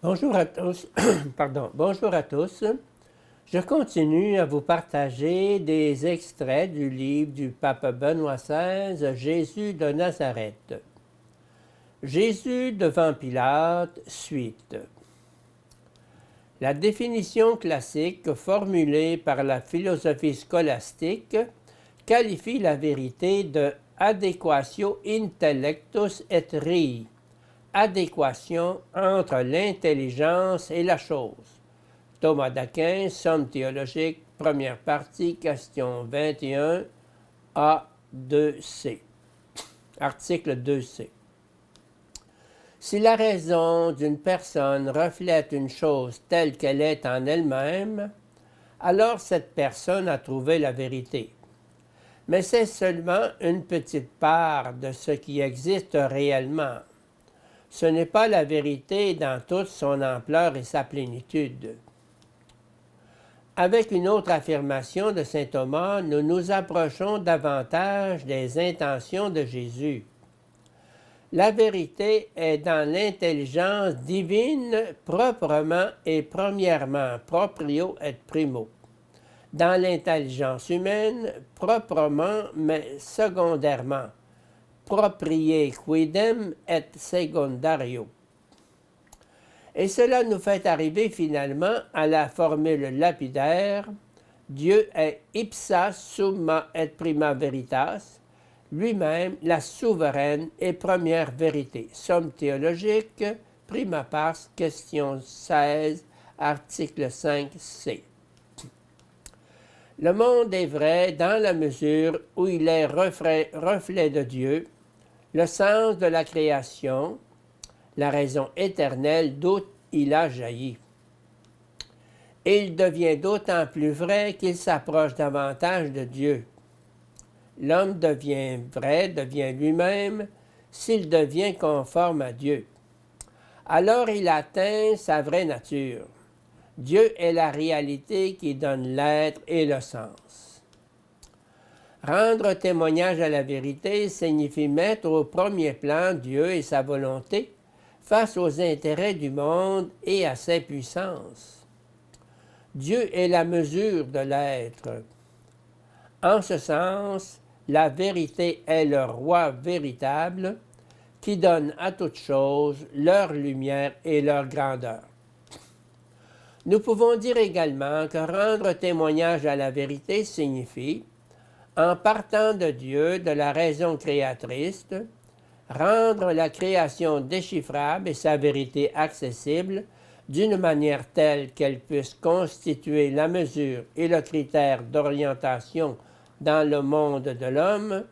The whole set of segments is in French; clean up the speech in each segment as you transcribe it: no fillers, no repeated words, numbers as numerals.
Bonjour à tous. Pardon. Bonjour à tous. Je continue à vous partager des extraits du livre du pape Benoît XVI, Jésus de Nazareth. Jésus devant Pilate, suite. La définition classique formulée par la philosophie scolastique qualifie la vérité de adéquatio intellectus et rei, adéquation entre l'intelligence et la chose. Thomas d'Aquin, Somme théologique, première partie, question 21, A2C. Article 2C. Si la raison d'une personne reflète une chose telle qu'elle est en elle-même, alors cette personne a trouvé la vérité. Mais c'est seulement une petite part de ce qui existe réellement. Ce n'est pas la vérité dans toute son ampleur et sa plénitude. Avec une autre affirmation de saint Thomas, nous nous approchons davantage des intentions de Jésus. La vérité est dans l'intelligence divine proprement et premièrement, proprio et primo. Dans l'intelligence humaine, proprement mais secondairement, proprie quidem et secundario. Et cela nous fait arriver finalement à la formule lapidaire « Dieu est ipsa summa et prima veritas », lui-même la souveraine et première vérité. Somme théologique, prima pars, question 16, article 5c. Le monde est vrai dans la mesure où il est reflet de Dieu, le sens de la création, la raison éternelle d'où il a jailli. Et il devient d'autant plus vrai qu'il s'approche davantage de Dieu. L'homme devient vrai, devient lui-même, s'il devient conforme à Dieu. Alors il atteint sa vraie nature. Dieu est la réalité qui donne l'être et le sens. Rendre témoignage à la vérité signifie mettre au premier plan Dieu et sa volonté face aux intérêts du monde et à ses puissances. Dieu est la mesure de l'être. En ce sens, la vérité est le roi véritable qui donne à toutes choses leur lumière et leur grandeur. Nous pouvons dire également que rendre témoignage à la vérité signifie, en partant de Dieu, de la raison créatrice, rendre la création déchiffrable et sa vérité accessible d'une manière telle qu'elle puisse constituer la mesure et le critère d'orientation dans le monde de l'homme,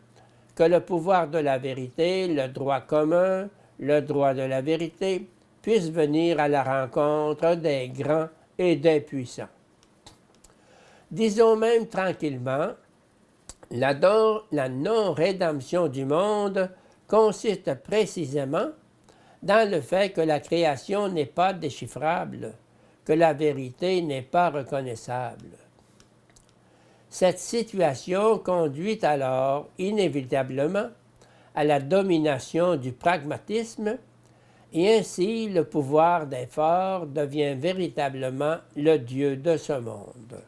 que le pouvoir de la vérité, le droit commun, le droit de la vérité, puisse venir à la rencontre des grands et des puissants. Disons même tranquillement, la non-rédemption du monde consiste précisément dans le fait que la création n'est pas déchiffrable, que la vérité n'est pas reconnaissable. Cette situation conduit alors inévitablement à la domination du pragmatisme et ainsi le pouvoir des forts devient véritablement le Dieu de ce monde.